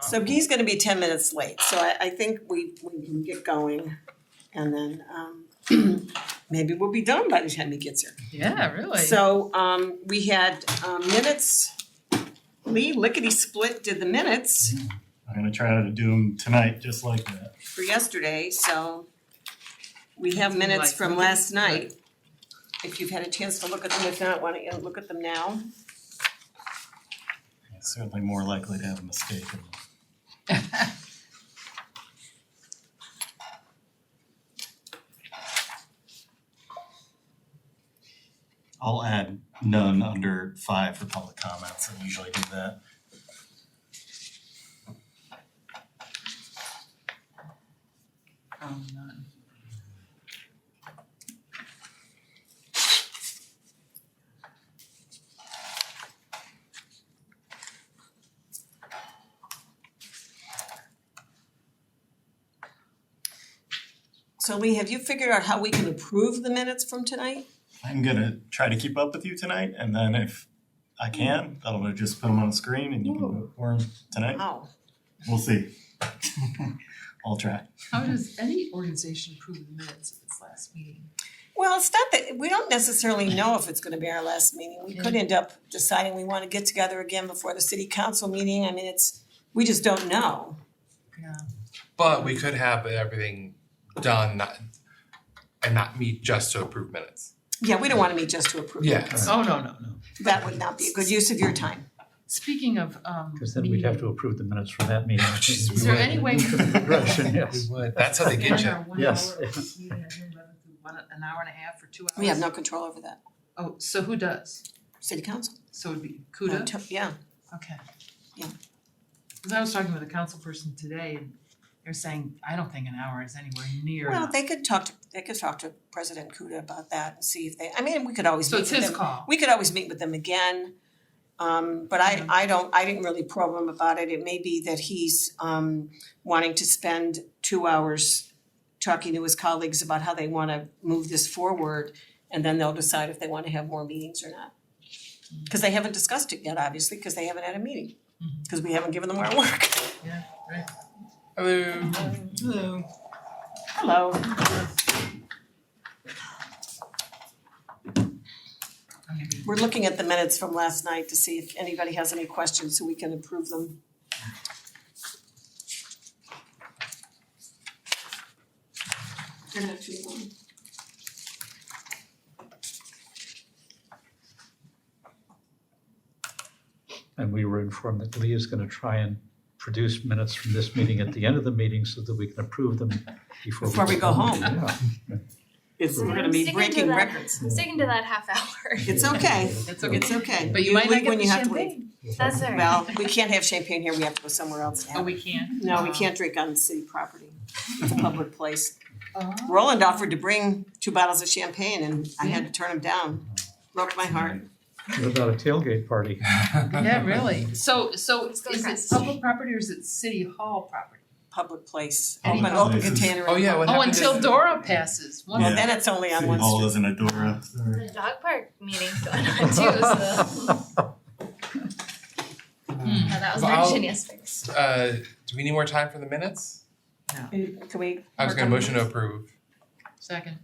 So he's gonna be 10 minutes late, so I think we can get going and then maybe we'll be done by the time he gets here. Yeah, really. So we had minutes, Lee lickety split did the minutes I'm gonna try to do them tonight, just like that. for yesterday, so we have minutes from last night. If you've had a chance to look at them, if not, why don't you look at them now? It's certainly more likely to have a mistake in them. I'll add none under 5 for public comments, I usually do that. Oh, none. So Lee, have you figured out how we can approve the minutes from tonight? I'm gonna try to keep up with you tonight, and then if I can, that'll just put them on the screen and you can vote for them tonight. Oh, We'll see. I'll try. How does any organization approve the minutes of its last meeting? well, it's not that, we don't necessarily know if it's gonna be our last meeting. We could end up deciding we wanna get together again before the city council meeting. I mean, we just don't know. Yeah. But we could have everything done and not meet just to approve minutes. Yeah, we don't wanna meet just to approve Yeah. minutes. Oh, no. That would not be a good use of your time. Speaking of Because then we'd have to approve the minutes from that meeting. Jeez, is there any way we could Progression, yes. We would. That's how they get you. Yes. Meeting at an hour and a half or 2 hours? We have no control over that. Oh, so who does? City council. So it'd be Kuda? Yeah, Okay. Yeah. Cause I was talking with a council person today and they're saying, I don't think an hour is anywhere near well, enough. they could talk to President Kuda about that and see if we could always So meet it's with his them. call. We could always meet with them again. But I didn't really probe him about it. It may be that he's wanting to spend 2 hours talking to his colleagues about how they wanna move this forward, and then they'll decide if they wanna have more meetings or not. Cause they haven't discussed it yet, obviously, cause they haven't had a meeting, cause we haven't given them our work. Yeah, right. Hello. Hello. Hello. We're looking at the minutes from last night to see if anybody has any questions so we can approve them. There actually one. And we were informed that Lee is gonna try and produce minutes from this meeting at the end of the meeting so that we can approve them before we go home. Yeah. We're gonna I'm be sticking breaking to that. records. I'm sticking to that half hour. It's okay, That's okay. it's okay. But you might not leave get when the you have to leave. champagne. That's all right. Well, we can't have champagne here, we have to go somewhere else to Oh, have it. we can't? No, we can't drink on city property. It's a public place. Oh. Roland offered to bring 2 bottles of champagne and I had to turn him down. Broke my heart. What about a tailgate party? Yeah, really. So Still is it crust. public property or is it city hall property? Public place, Any open places. container. Oh, yeah, what Oh, happened until is- Dora passes. One Well, Yeah. then it's only on City one Hall street. isn't a Dora. The dog park meeting's going on too, so yeah, that was Well, my I'll- vision yesterday. Do we need more time for the minutes? Can we? I was gonna motion to approve. Second.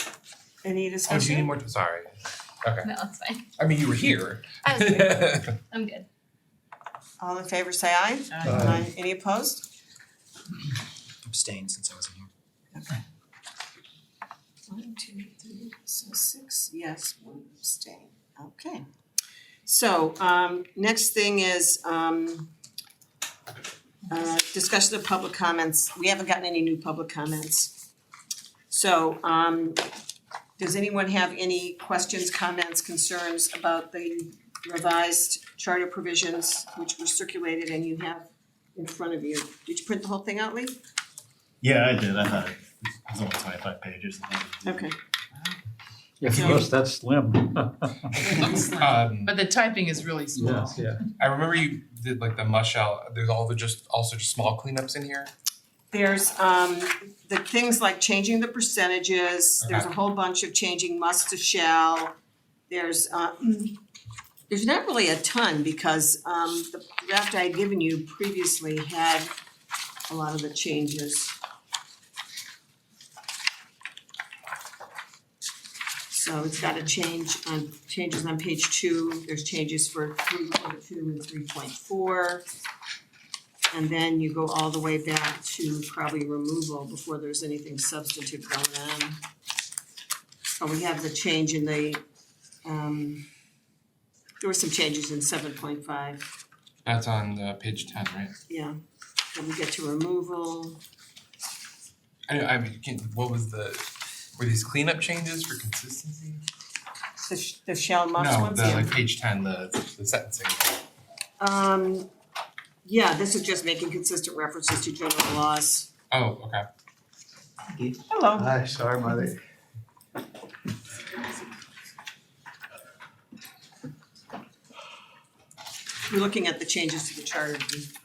Any Oh, do you need discussion? more, sorry. Okay. No, it's fine. I mean, you were here. I was here. I'm good. All in favor, say aye. Aye. Any opposed? Abstain since I wasn't here. 1, 2, 3, so 6, yes, 1 abstain. Okay. So, next thing is, discussion of public comments. We haven't gotten any new public comments. So, does anyone have any questions, comments, concerns about the revised charter provisions which were circulated and you have in front of you? Did you print the whole thing out, Lee? Yeah, I did, I thought it was only 25 pages. Okay. Yeah, for us, that's slim. But the typing is really small. Yes, yeah. I remember you did like the mushell, there's all the also just small cleanups in here. There's the things like changing the percentages, there's a Okay. whole bunch of changing must to shall. There's There's not really a ton because the draft I had given you previously had a lot of the changes. So it's got a changes on page 2, there's changes for 3.2 and 3.4. And then you go all the way back to probably removal before there's anything substantive going on. So we have the change in the, there were some changes in 7.5, That's on page 10, right? yeah. Then we get to removal. I mean, what was were these cleanup changes for consistency? The shall must No, ones, the yeah. like page 10, the sentencing. Yeah, this is just making consistent references to general laws. Oh, okay. Hello. Hi, sorry, my lady. We're looking at the changes to the charter.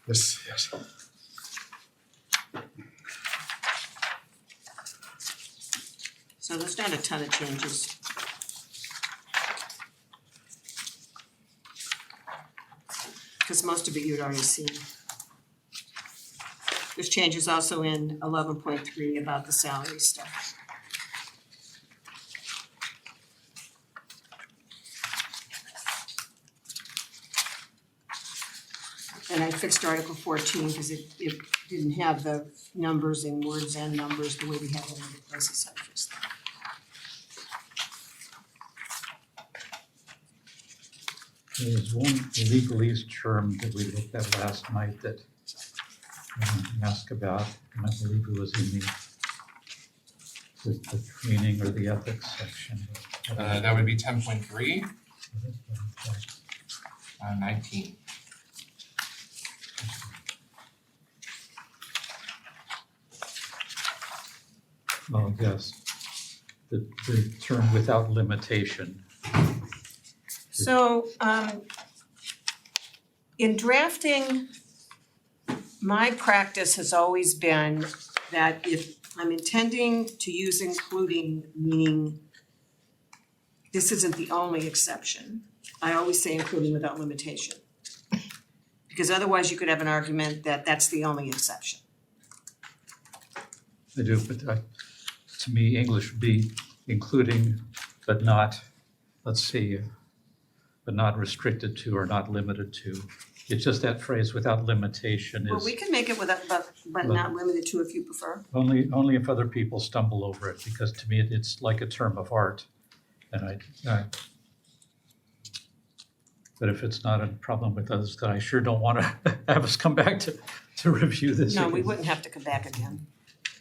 Yes, yes. So there's not a ton of changes. Because most of it you'd already seen. There's changes also in 11.3 about the salary stuff. And I fixed Article 14 because it didn't have the numbers in words and numbers the way we have in other places. I fixed that. There's one legalese term that we looked at last night that I wanted to ask about, and I believe it was in the training or the ethics section. That would be 10.3, 19. Oh, yes. The term without limitation. So, in drafting, my practice has always been that if I'm intending to use including, meaning this isn't the only exception, I always say including without limitation. Because otherwise you could have an argument that that's the only exception. I do, but to me, English would be including, but not, let's see, but not restricted to or not limited to. It's just that phrase without limitation Well, is we can make it without, but not limited to if you prefer. only if other people stumble over it, because to me, it's like a term of art. And but if it's not a problem with others, then I sure don't want to have us come back to review this. No, we again. wouldn't have to come back again.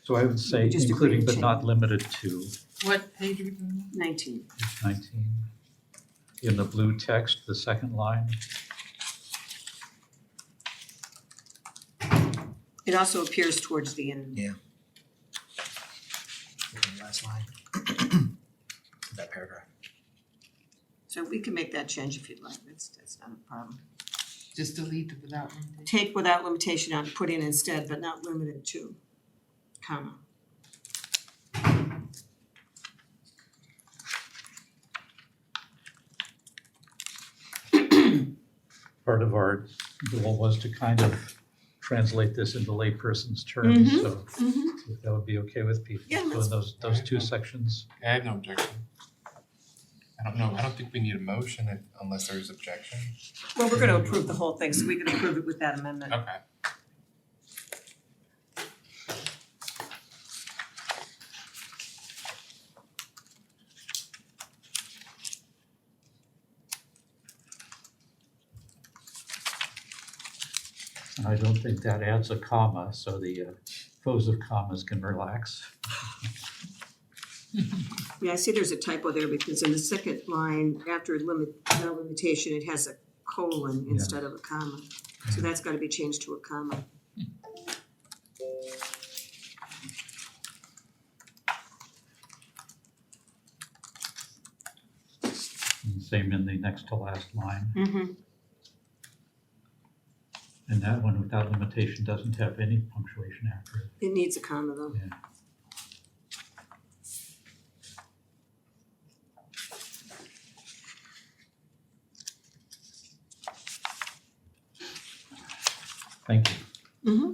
So I would say We just agree including to but change. not limited to, What page are we on? 19. page 19. In the blue text, the second line. It also appears towards the end. Last line. That paragraph. So we can make that change if you'd like, that's not a problem. Just delete the without limitation. Take without limitation out and put in instead, but not limited to, comma. Part of our goal was to kind of translate this into layperson's terms, Mhm, so if that would be okay with people. Yeah, So that's- those two sections. I have no objection. I don't think we need a motion unless there's objection. Well, we're gonna approve the whole thing, so we can approve it with that amendment. Okay. And I don't think that adds a comma, so the foes of commas can relax. Yeah, I see there's a typo there because in the second line, after no limitation, it has a colon Yeah. instead of a comma. So that's gotta be changed to a comma. And same in the next to last line. Mm-hmm. And that one without limitation doesn't have any punctuation after it. It needs a comma though. Yeah. Thank you. Mm-hmm.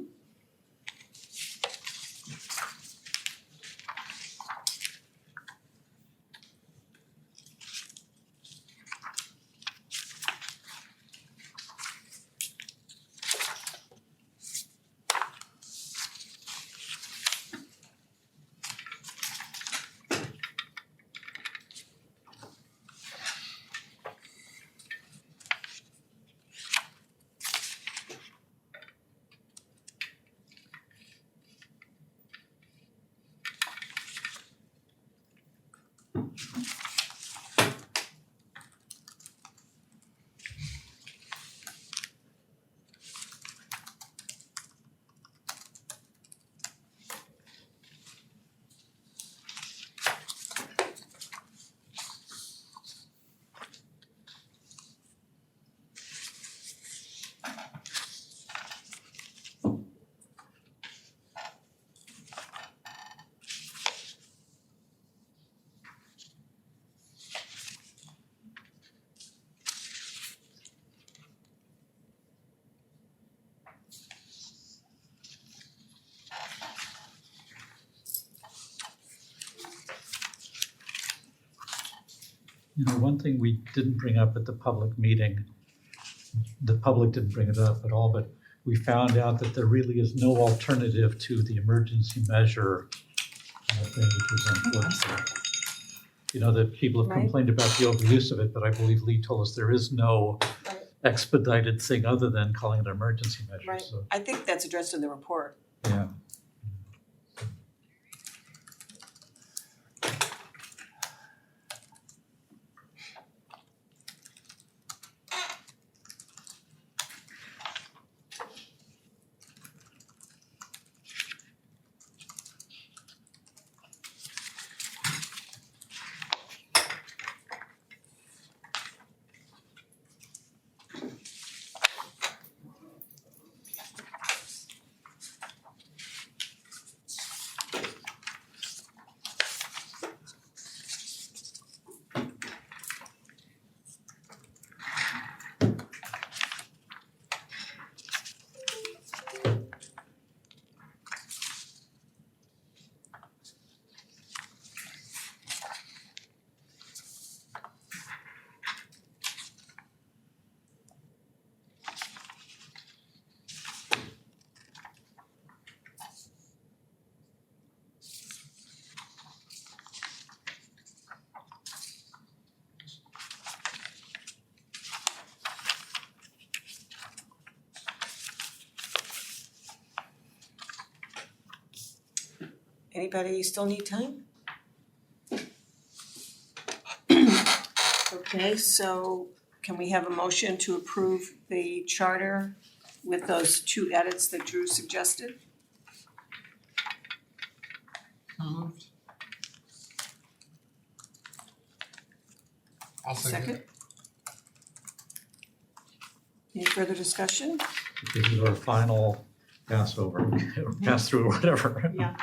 You know, one thing we didn't bring up at the public meeting, the public didn't bring it up at all, but we found out that there really is no alternative to the emergency measure thing, which is unfortunate. You know, that people have Right. complained about the overuse of it, but I believe Lee told us there is no Right. expedited thing other than calling it an emergency measure, Right. so, I think that's addressed in the report. yeah. Anybody still need time? Okay, so can we have a motion to approve the charter with those two edits that Drew suggested? Moved. I'll Second? Any further discussion? This is our final Passover, pass through or whatever. Yeah.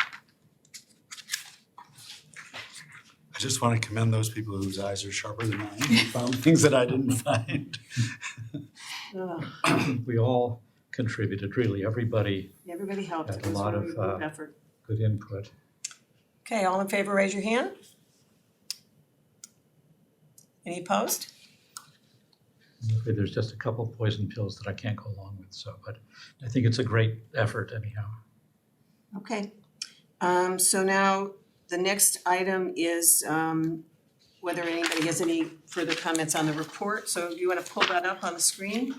I just want to commend those people whose eyes are sharper than mine, who found things that I didn't find. We all contributed, really, everybody, Everybody helped, Had it a was lot really of, a group effort. good input. Okay, all in favor, raise your hand. Any opposed? There's just a couple poison pills that I can't go along with, so, but I think it's a great effort anyhow. Okay, so now the next item is whether anybody has any further comments on the report. So do you wanna pull that up on the screen?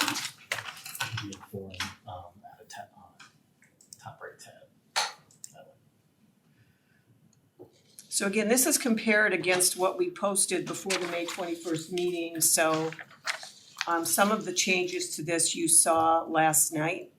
Be a form at a top right tab. That one. So again, this is compared against what we posted before the May 21st meeting, so some of the changes to this you saw last night.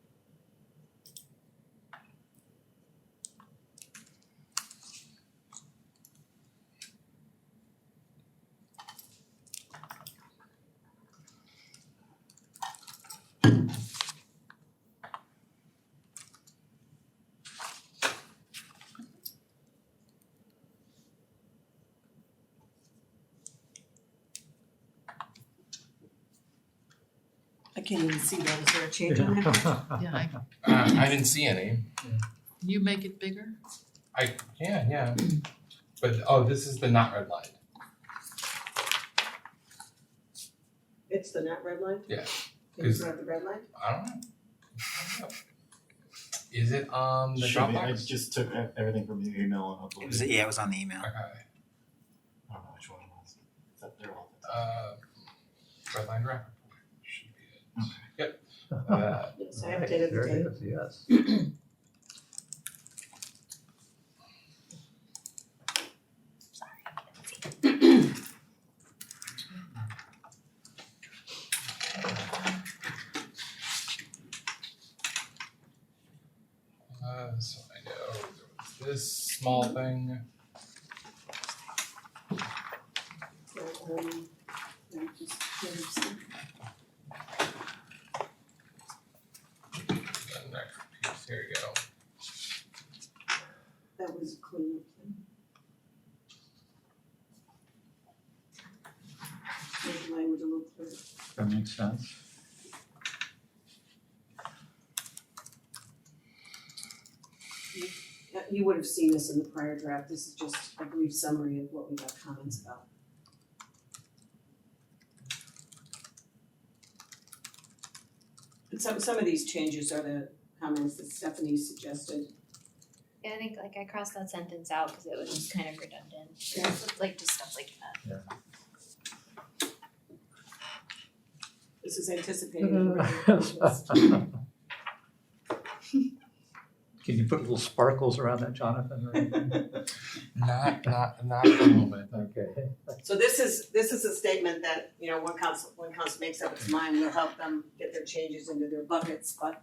can't even see that, is there a change on that? Yeah, I didn't see any. can you make it bigger? I can, yeah. But, oh, this is the not redlined. It's the not red line? Yeah. Is that the red line? I don't know. Is it on the Should be. I Dropbox? just took everything from your email and uploaded it. Yeah, it was on the email. Okay. I don't know which one it was. It's up there all the time. Redline wrap. Should be it. Yep. Yes, I updated the There date. it is, yes. So I know there was this small thing. Yeah, just change some. The next piece, here you go. That was a cleanup thing. Make the language a little clearer. That makes sense. You would have seen this in the prior draft, this is just a brief summary of what we got comments about. And some of these changes are the comments that Stephanie suggested. Yeah, I think like I crossed that sentence out because it was just kind of redundant. Yeah. Like just stuff like that. This is anticipating the Can you put little sparkles around that, Jonathan, or anything? Not for the moment. Okay. So this is a statement that, you know, when council makes up its mind, we'll help them get their changes into their buckets, but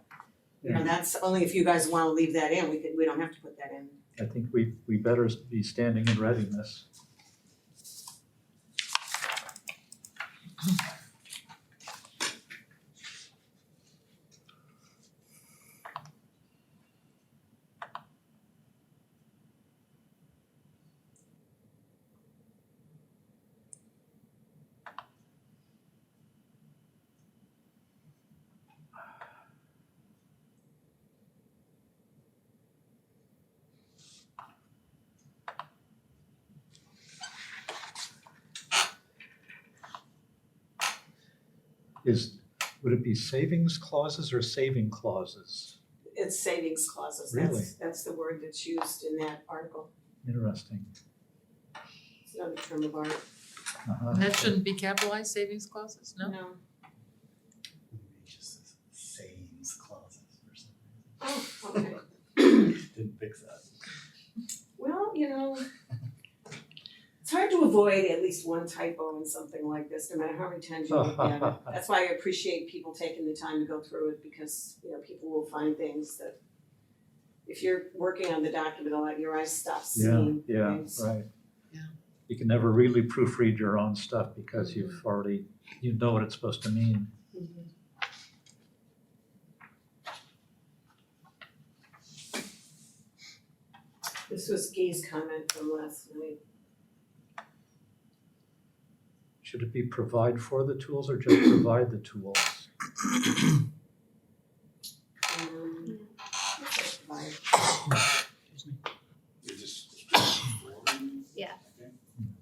you know, that's only if you guys wanna leave that in, we don't have to put that in. I think we better be standing in readiness. Would it be savings clauses or saving clauses? It's savings clauses, Really? that's the word that's used in that article, Interesting. it's not a term of art. Uh-huh. That shouldn't be capitalized savings clauses, no? No. Just sayings clauses or something. Oh, okay. Didn't fix that. Well, you know, it's hard to avoid at least one typo in something like this, no matter how many times you look at it. That's why I appreciate people taking the time to go through it, because, you know, people will find things that if you're working on the document a lot, your eyes stop seeing Yeah, things. right. Yeah. You can never really proofread your own stuff because you know what it's supposed to mean. Mhm. This was Guy's comment from last night. Should it be provide for the tools or just provide the tools? Let's provide. You're just. Yeah.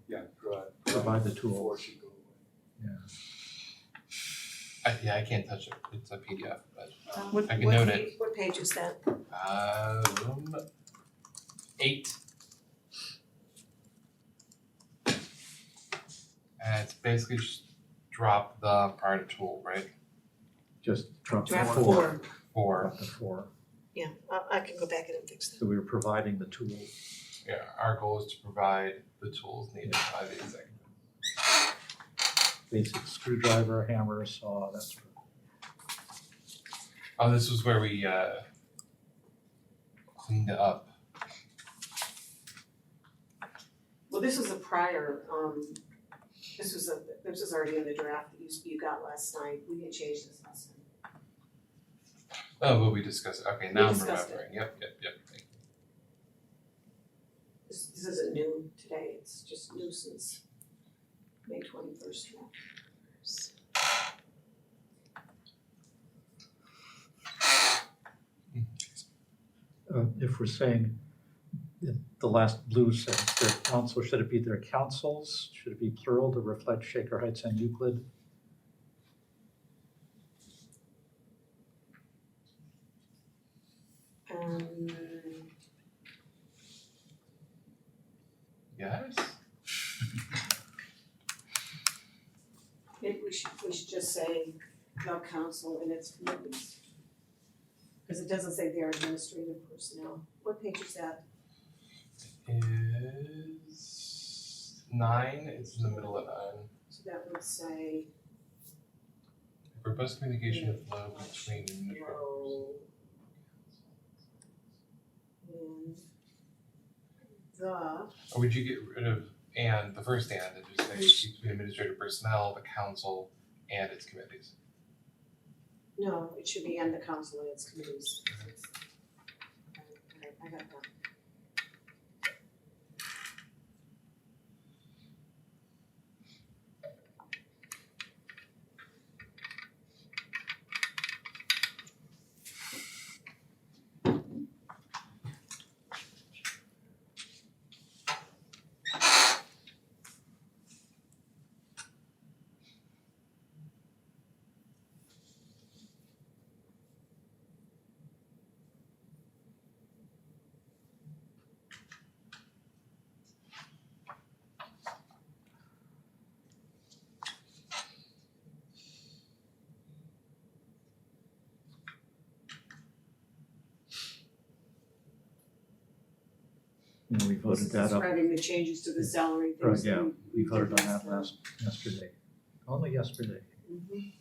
Yeah, right. Provide the Before tools. she go away. I can't touch it. It's a PDF, but What, I can what note page, what page is that? 8. And it's basically just drop the prior to tool, right? Just drop the Draft four. 4. Drop the four. Yeah, I can go back in and fix that. So we were providing the tools. Yeah, our goal is to provide the tools needed by the executive. Basic screwdriver, hammer, saw, that's Oh, this was where we cleaned it up. Well, this was a prior, this was already in the draft that you got last night, we didn't change this last night. Oh, but we discussed it. Okay, now I'm discussed it. remembering. Yep. Thank you. This isn't new today, it's just new since May 21st draft. if we're saying in the last blue sentence, their council, should it be their councils? Should it be plural to reflect Shaker Heights and Euclid? Yes? Maybe we should just say the council and its committees. Cause it doesn't say their administrative personnel. What page is that? Is 9, it's in the middle of 9. So that would say Robust communication flow between no. And the, Or would you get rid of and, the first and just say between administrative personnel, the council, and its committees? no, it should be and the council and its committees. Alright, I got that. And we voted that up. Describing the changes to the salary Right, things. yeah, that we did voted on last that time. yesterday. Only yesterday. Mhm.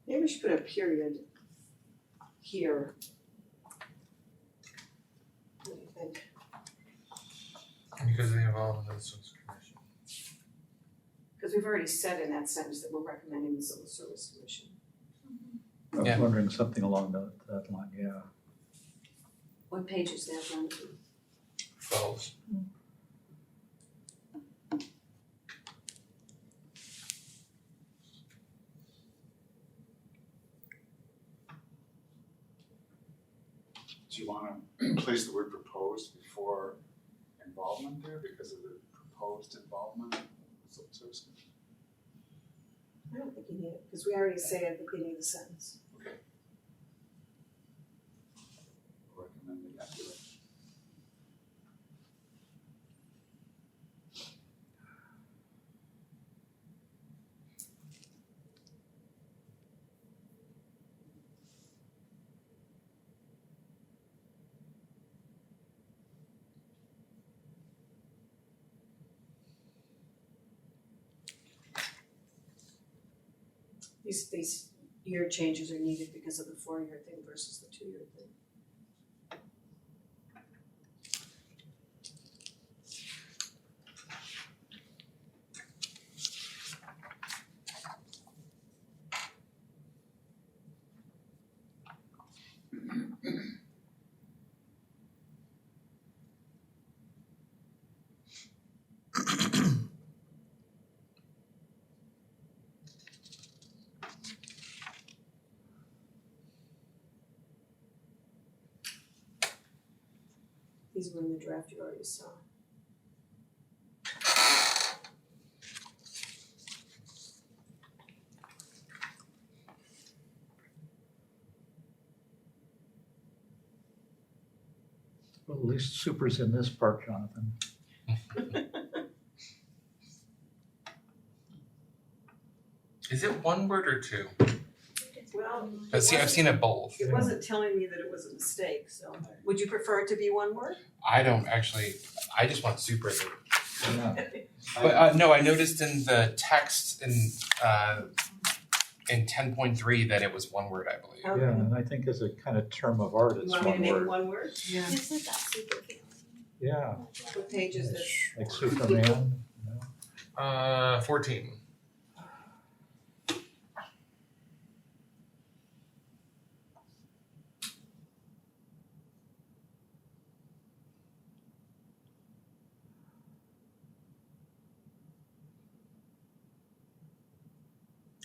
Maybe we should put a period here. What do you think? Because they involve in the Civil Commission. Cause we've already said in that sentence that we're recommending the Civil Service Commission. I was Yeah. wondering something along that line, yeah. What page is that on? 12. Do you wanna place the word proposed before involvement there because of the proposed involvement of the Civil Service Commission? I don't think you need it, cause we already say at the beginning of the sentence. Okay. Recommending that, do it. These year changes are needed because of the 4-year thing versus the 2-year thing. These were in the draft you already saw. Well, at least super's in this part, Jonathan. Is it one word or 2? Well, I've seen it both. it wasn't telling me that it was a mistake, so would you prefer it to be one word? I don't actually, I just want super to But no, I noticed in the text in 10.3 that it was one word, I believe. Okay. Yeah, and I think as a kind of term of art, You it's want me to one make it word. one word? Yeah. This is that super feeling. Yeah, What page is this? like Superman, you know. 14.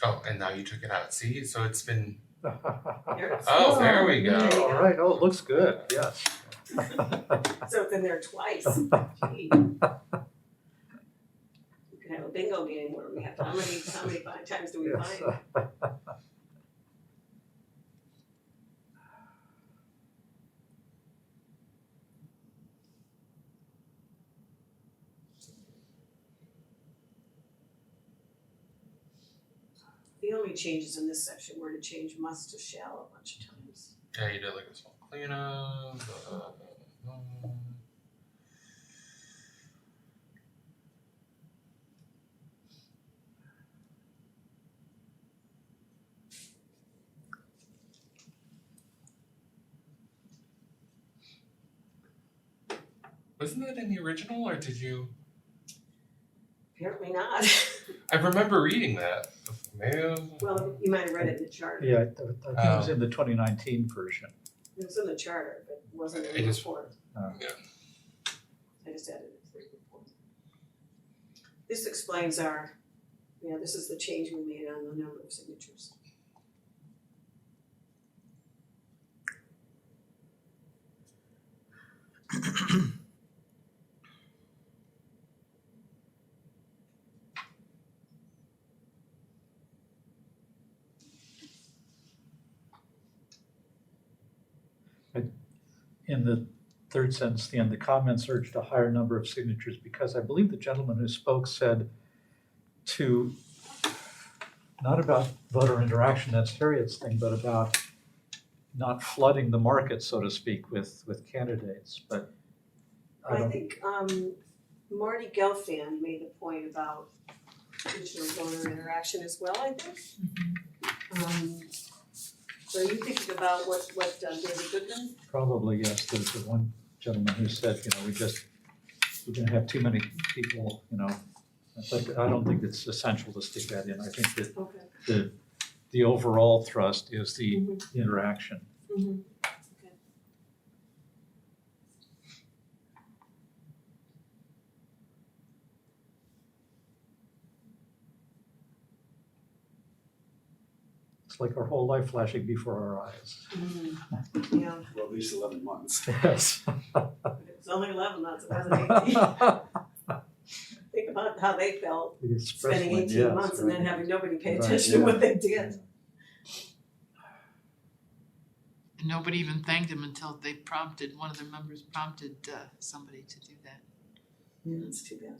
Oh, and now you took it out. See, so it's been. Here it is. Oh, there we go. There you All right, oh, it looks good, yes. So it's in there twice. Gee. We could have a bingo game where we have, how many times do we Yes. find? The only changes in this section were to change must to shall a bunch of times. Yeah, you did like a small cleanup. Wasn't that in the original, or did you? Apparently not. I remember reading that. Maybe it was... Well, you might have read it in the charter. Yeah, I think it was in the 2019 version. It was in the charter, but it wasn't in I the just- report. yeah. I just added it to the report. This explains this is the change we made on the number of signatures. In the third sentence, the end, the comments urged a higher number of signatures because I believe the gentleman who spoke said to, not about voter interaction, that's Harriet's thing, but about not flooding the market, so to speak, with candidates, but I I don't, think Marty Gelfand made a point about digital voter interaction as well, I think. So are you thinking about what David Goodman? probably, yes, there's the one gentleman who said, we're gonna have too many people, but I don't think it's essential to stick that in. I think that Okay. the overall thrust is the Mhm. interaction. Mm-hmm. It's like our whole life flashing before our eyes. Mm-hmm. Yeah, Well, at least 11 months. Yes. it's only 11 months, it wasn't 18. Think about how they felt, The express spending lane, 18 yes, months and then right. having nobody pay Right, attention to yeah. what they did. And nobody even thanked him until one of their members prompted somebody to do that. Yeah, that's too bad.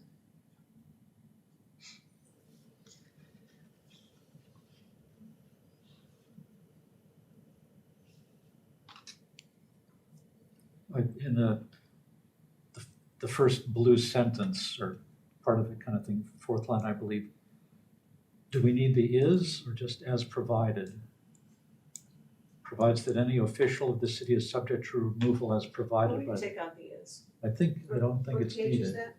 In the first blue sentence, or part of it kind of thing, fourth line, I believe, do we need the is or just as provided? Provides that any official of the city is subject to removal as Why provided don't by, you take out the is? I don't think it's What page is needed. that?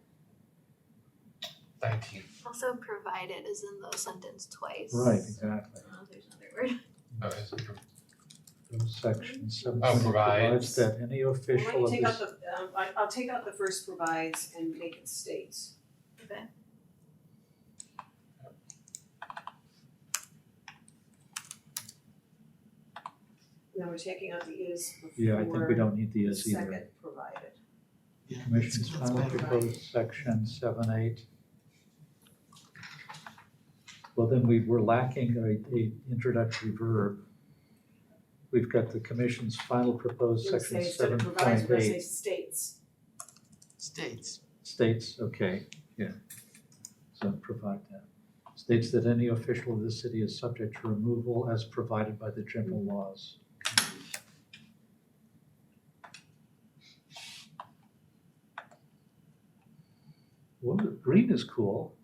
19. Also provided is in the sentence twice. Right, exactly. Oh, there's another word. Oh, is it? Section 7 Oh, provides provides. that any Well, why official don't of you take out this, the, I'll take out the first provides and make it states. Okay. Now we're taking out the is yeah, I think we before don't need the the is either. second provided. Yeah, Commission's that's final better. proposed section 7-8. Well, then we're lacking a introductory verb. We've got the commission's final proposed We're gonna section say instead of provides, we're gonna say 7.8 states. States. states, okay, yeah. So provide that. States that any official of the city is subject to removal as provided by the general laws. Well, green is cool.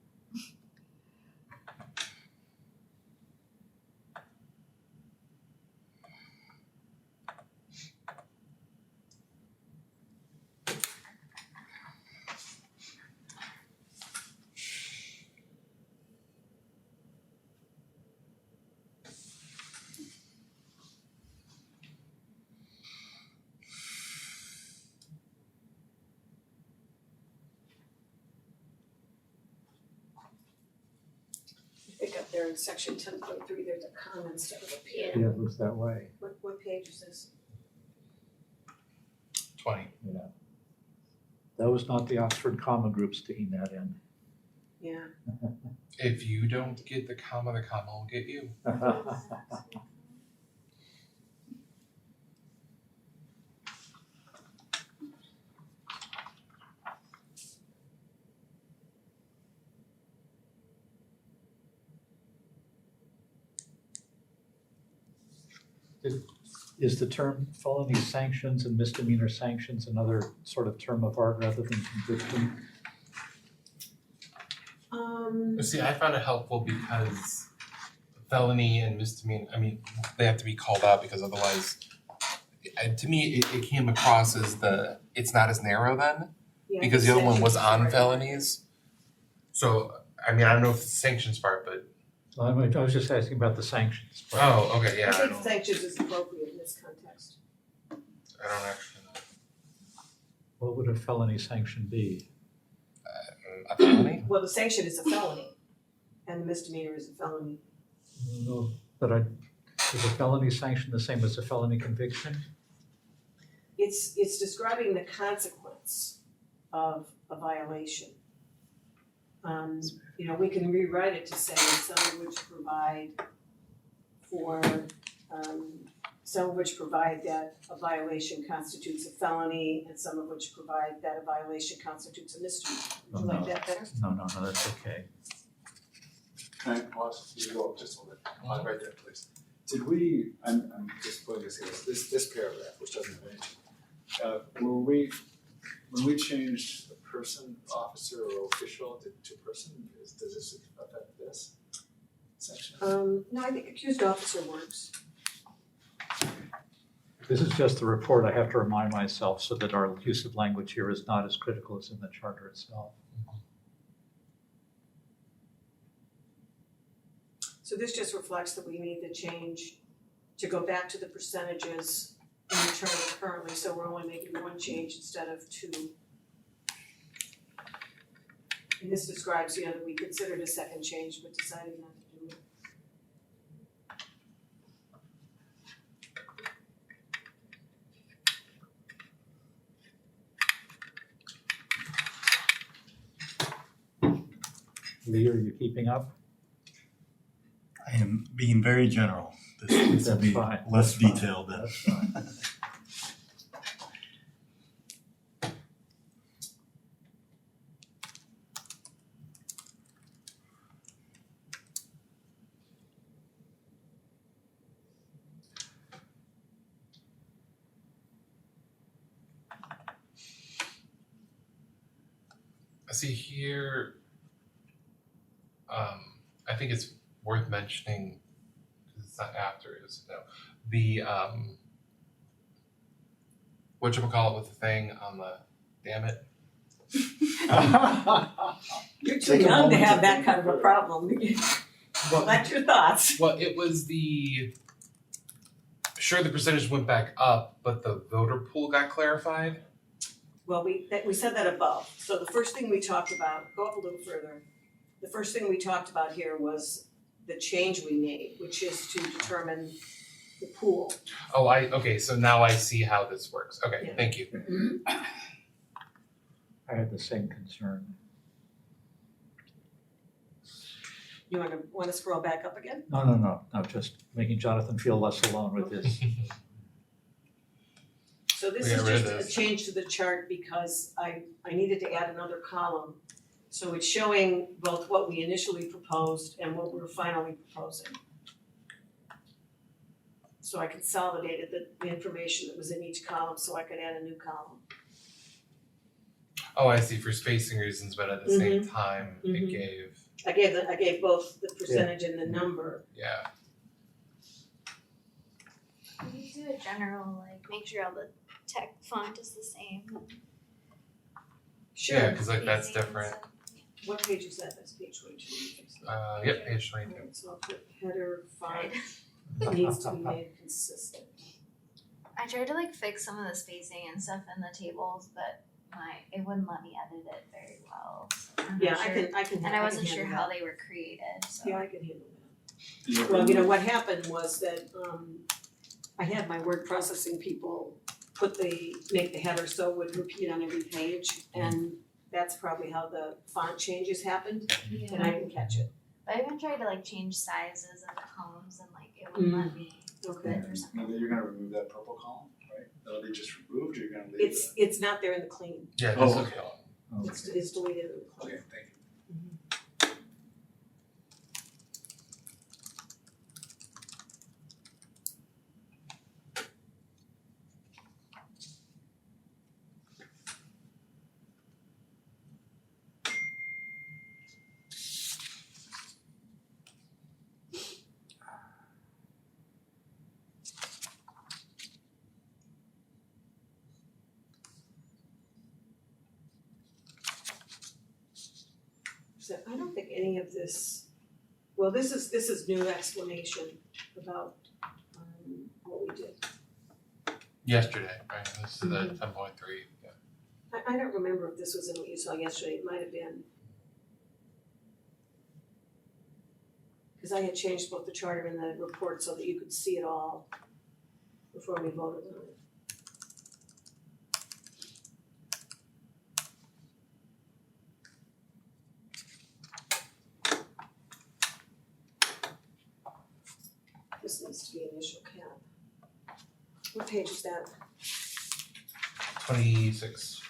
I think up there in section 10.3, there's a comment instead of a P. Yeah, it looks that way. What page is this? 20. Yeah. That was not the Oxford comma group sticking that in. Yeah. If you don't get the comma will get you. Is the term felony sanctions and misdemeanor sanctions another sort of term of art rather than conviction? See, I found it helpful because felony and misdemeanor, I mean, they have to be called out because otherwise, to me, it came across as it's not as narrow then, Yeah, because the other one was sanctions on are- felonies. So, I mean, I don't know if it's the sanctions part, but, I was just asking about the sanctions. part. oh, okay, yeah, I I think don't sanctions is appropriate in this context. actually know. What would a felony sanction be? A felony? Well, the sanction is a felony, and the misdemeanor is a felony. No, but is a felony sanction the same as a felony conviction? It's describing the consequence of a violation. You know, we can rewrite it to say some of which provide for, some of which provide that a violation constitutes a felony, and some of which provide that a violation constitutes a misdemeanor. Would you like that better? No, that's okay. Can I pause? You go up just a little bit. Right there, please. Did we, I'm just putting this here, this paragraph, which doesn't have anything. When we changed the person, officer or official to person, does this affect this section? No, I think accused officer works. This is just the report. I have to remind myself so that our use of language here is not as critical as in the charter itself. So this just reflects that we need to change, to go back to the percentages in the charter currently, so we're only making one change instead of two. And this describes, you know, that we considered a second change, but decided not to do it. Lee, are you keeping up? I am being very general. This will That's be fine. less That's fine. detailed than. That's fine. See here, I think it's worth mentioning, because it's not after, it's no, the, whatchamacallit with the thing on the, damn it. You're too Take a young to moment have to that think kind of a through it. problem. Collect your thoughts. Well, it was sure, the percentage went back up, but the voter pool got clarified. Well, we said that above. So the first thing we talked about, go up a little further. The first thing we talked about here was the change we made, which is to determine the pool. Oh, okay, so now I see how this works. Okay, Yeah. thank you. I had the same concern. You wanna scroll back up again? No, just making Jonathan feel less alone with this. So this We is got rid of just a this. change to the chart because I needed to add another column. So it's showing both what we initially proposed and what we're finally proposing. So I consolidated the information that was in each column so I could add a new column. Oh, I see, for spacing reasons, but at the same time, it Mhm. gave, I gave both the percentage and the number. yeah. We could do a general, like, make sure all the tech font is the same. Yeah, cause like that's spacing and different. stuff. What page is that? That's page 22. Yep, page 22. Alright, so I'll put header font Right. needs to be made consistent. I tried to like fix some of the spacing and stuff in the tables, but it wouldn't let me edit it very well. So I'm not Yeah, sure. I can. And I wasn't sure how they were created, so. Yeah, I can handle that. Well, you know, what happened was that I had my word processing people make the header so it would repeat on every page, and that's probably how the font changes happened, Yeah. and I didn't catch it. But I even tried to like change sizes of the columns and like it wouldn't let me do Okay. it for some Now reason. that you're gonna remove that purple column, right? That'll be just removed, or you're gonna leave it? It's not there in the clean, Yeah, Oh, this is okay. cool. it's deleted in the clean. Okay, thank you. So I don't think any of this, well, this is new explanation about what we did. Yesterday, right, this is the 10.3, yeah. I don't remember if this was in what you saw yesterday, it might have been. Cause I had changed both the charter and the report so that you could see it all before we voted on it. This needs to be initial cap. What page is that? 26.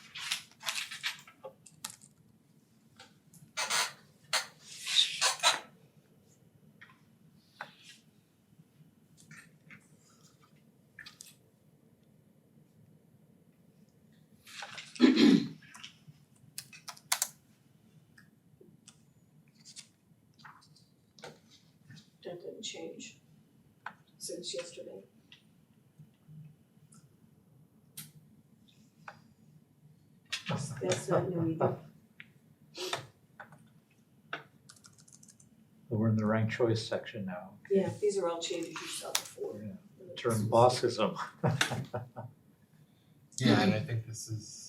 That didn't change since yesterday. That's not new either. We're in the ranked choice section now. Yeah, these are all changes you saw before. Term bossism. Yeah, and I think this is,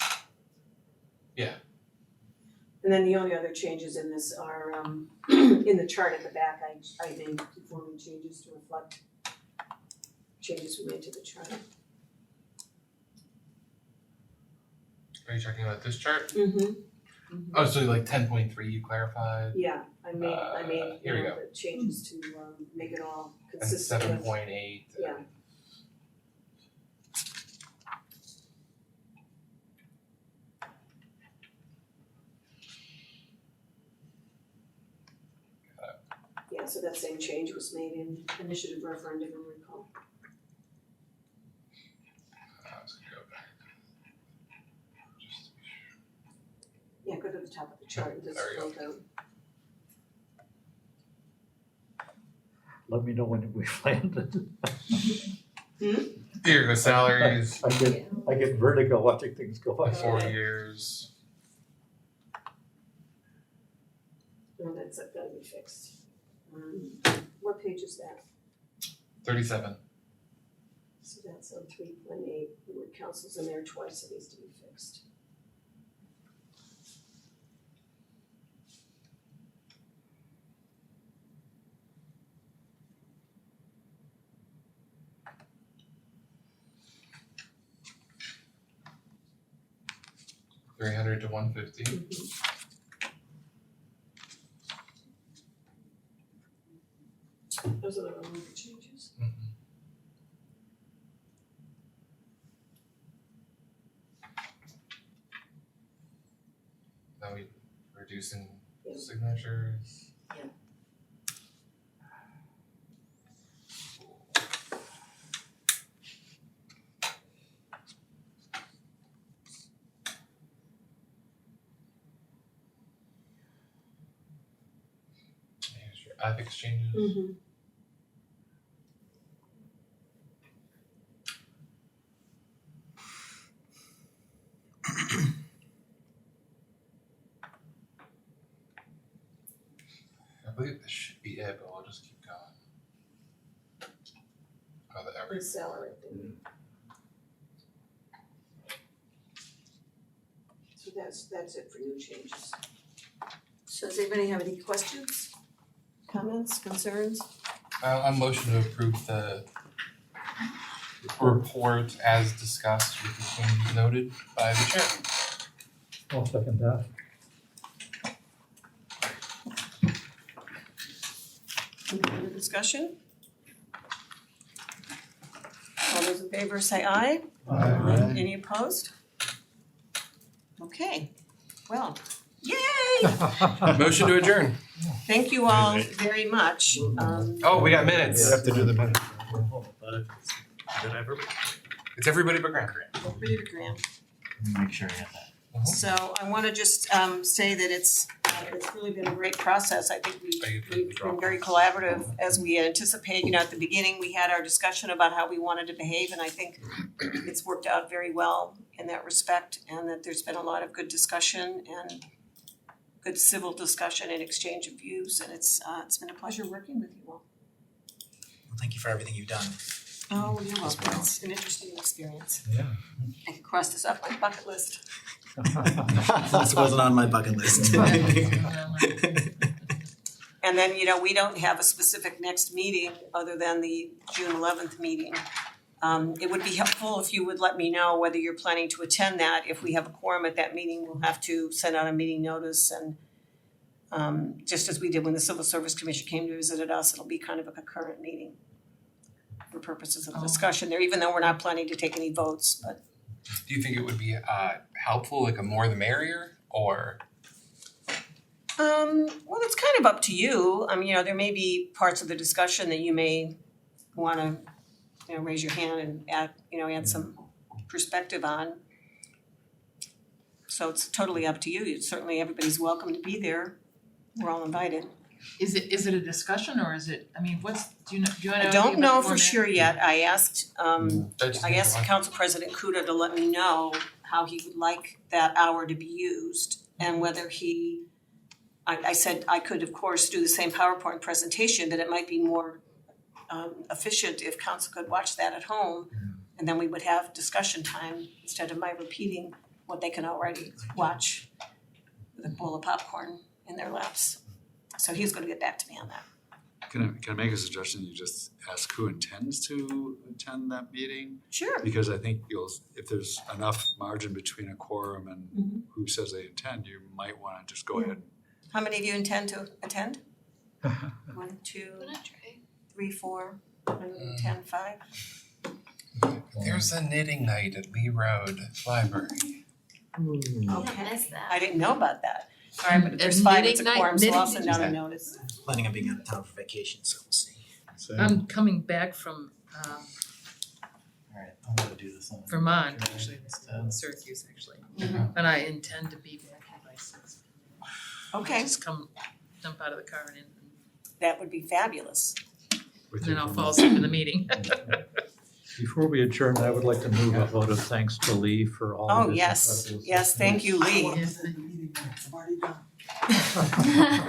And then the only other changes in this are in the chart at the back, I made conforming changes to reflect changes we made to the chart. are you talking about this chart? Mm-hmm. Oh, so like 10.3 you clarified, Yeah, I made you here we know, go. the changes to make it all and consistent with. 7.8. Yeah. Yeah, so that same change was made in initiative referendum and recall. Let's go back. Just to be sure. Yeah, go to the top of the chart and just There we scroll down. Let me know when we've landed. Here go salaries, I get vertigo watching things go by. 4 years. No, that's gotta be fixed. What page is that? 37. So that's on 3.8, the word council's in there twice, it needs to be fixed. $300 to 150. Those are the only changes. Now we reducing Yeah. signatures. Yeah. App exchanges. Mm-hmm. I believe this should be it, but we'll just keep going. Oh, the every. Salary thing. So that's it for new changes. So does anybody have any questions, comments, concerns? I'm motion to approve the report as discussed with the changes noted by the chair. I'll second that. Any further discussion? All those in favor say aye. Aye. Any opposed? Okay, well, yay! Motion to adjourn. Thank you all very much. Oh, we got minutes. We have to do the minute. It's everybody but Grant. Everybody to Graham. Make sure I get that. So I wanna just say that it's really been a great process. I think we've been very collaborative as we anticipate. At the beginning, we had our discussion about how we wanted to behave, and I think it's worked out very well in that respect, and that there's been a lot of good discussion and good civil discussion and exchange of views, and it's been a pleasure working with you all. Well, thank you for everything you've done. Oh, you're welcome. It's an interesting experience. Yeah. I can cross this off my bucket list. This wasn't on my bucket list. And then, we don't have a specific next meeting other than the June 11th meeting. It would be helpful if you would let me know whether you're planning to attend that. If we have a quorum at that meeting, we'll have to send out a meeting notice, and just as we did when the Civil Service Commission came to visit us, it'll be kind of a concurrent meeting for purposes of discussion there, even though we're not planning to take any votes, but Do you think it would be helpful, like a more the merrier, or? well, it's kind of up to you. There may be parts of the discussion that you may wanna, raise your hand and add some perspective on. So it's totally up to you. Certainly everybody's welcome to be there. We're all invited. Is it a discussion or is it, do you know I anything don't about know the for format? sure yet. I asked Council President Kuda to let me know how he would like that hour to be used and whether I said I could, of course, do the same PowerPoint presentation, but it might be more efficient if council could watch that at home, and then we would have discussion time instead of my repeating what they can already watch with a bowl of popcorn in their laps. So he's gonna get back to me on that. Can I make a suggestion? You just ask who intends to attend that meeting? Sure. Because I think if there's enough margin between a quorum and who says they intend, you might wanna just go ahead. How many of you intend to attend? 1, 2, I'm gonna try. 3, 4, 10, 5. There's a knitting night at Lee Road Library. Okay. Missed that. I didn't know about that. All right, but if there's And 5, it's a knitting night- quorum, so I'll knitting- send out a notice. Planning on being out of town for vacation, so we'll see. I'm coming back from Alright, I'm gonna do this one. Vermont, actually, Syracuse actually, and I intend to be back here by 6. Okay, Just jump out of the car and in, that would be fabulous. With and then your I'll fall asleep in the meeting. Before we adjourn, I would like to move a vote of thanks to Lee for all of Oh, his yes, incredible yes, thank you, Lee. Yes,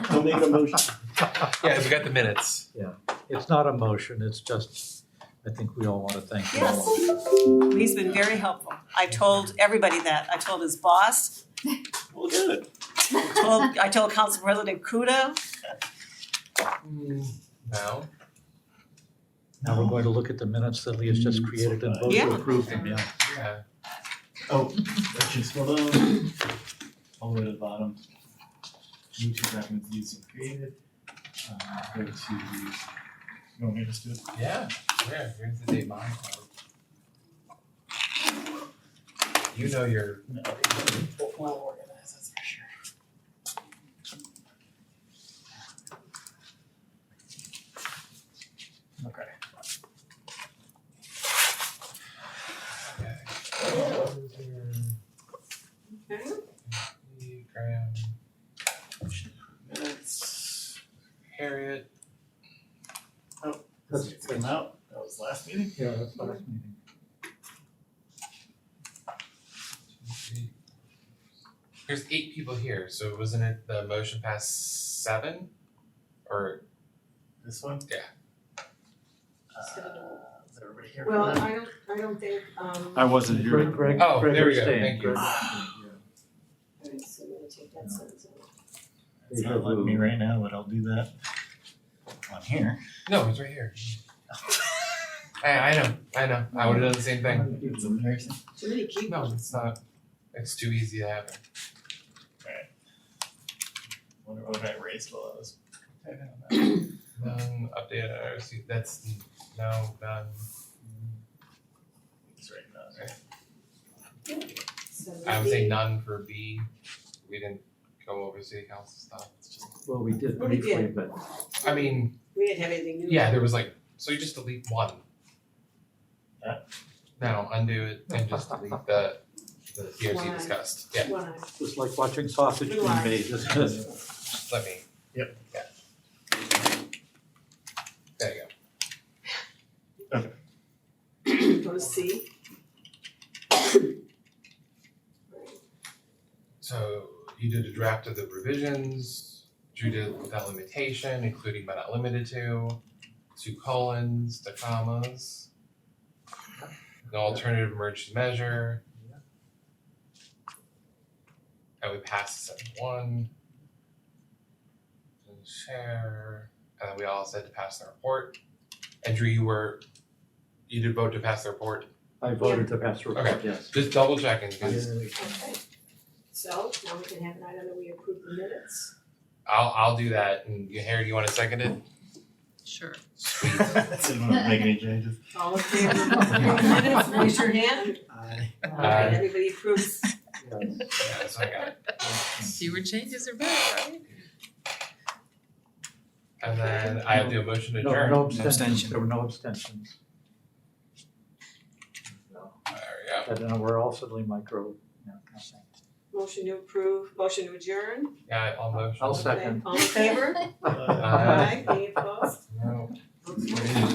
Don't make a motion. Yeah, we got the minutes. It's not a motion, it's just, I think we all want to thank you Yes, all. Lee's been very helpful. I told everybody that. I told his boss, Well, good. I told Council President Kuda. No. Now we're going to look at the minutes that Lee has just created and vote Yeah. to approve them, yeah. Yeah. Oh, let's just scroll down. All the way to the bottom. YouTube documents used and created. Go to, you want me to just do it? Yeah. Here's the date mine. You know you're well organized, that's for sure. Okay. Graham. Minutes. Harriet. It came out, that was last meeting? Yeah, that's last meeting. There's 8 people here, so wasn't it the motion passed 7? Or, This one? Yeah. Is everybody here? Well, for that? I don't think, I wasn't here. Greg Oh, there we go. abstained. Thank you. Greg alright, so I'm gonna take that sentence out. It's not letting me right now, but I'll do that. On here. no, it's right here. I know, I would've done the same thing. It's embarrassing. Too many keyboards. No, it's not, it's too easy to happen. Wonder what I raised while I was typing on that. None, update, see, that's, no, none. It's right now. So I would the- say none for B, we didn't go over city council stuff, it's just, Well, we did Well, we briefly, did. but I mean, We didn't have anything new. yeah, there was like, so you just delete 1. That? No, undo it and just delete the POC Why? discussed, yeah, One eye. it's like watching sausage being Blue eye. made, isn't it? just let me. Yep. Yeah. There you go. Go to C. So you did a draft of the revisions, Drew did without limitation, including but not limited to, 2 colons, the commas. The alternative emergency measure. And we passed 7-1. And share, and then we all said to pass the report. And Drew, you did vote to pass the report, I voted to pass the report, Okay. yes. just double checking, because Okay. So now we can have an item that we approve the minutes. I'll do that, and Harry, do you wanna second it? Sure. Sweet. Didn't want to make any changes. All in favor of approving the minutes, raise your hand. Aye. Okay, everybody approves. Yes. Yeah, so I got it. Fewer changes are better, right? And then I have to do a motion to No, adjourn. no abstentions, abstention. there were no abstentions. There we go. And we're all suddenly micro, yeah, nothing. Motion to approve, motion to adjourn. Yeah, I'll motion. I'll second. All in favor? Uh, Aye, any opposed? No. Okay.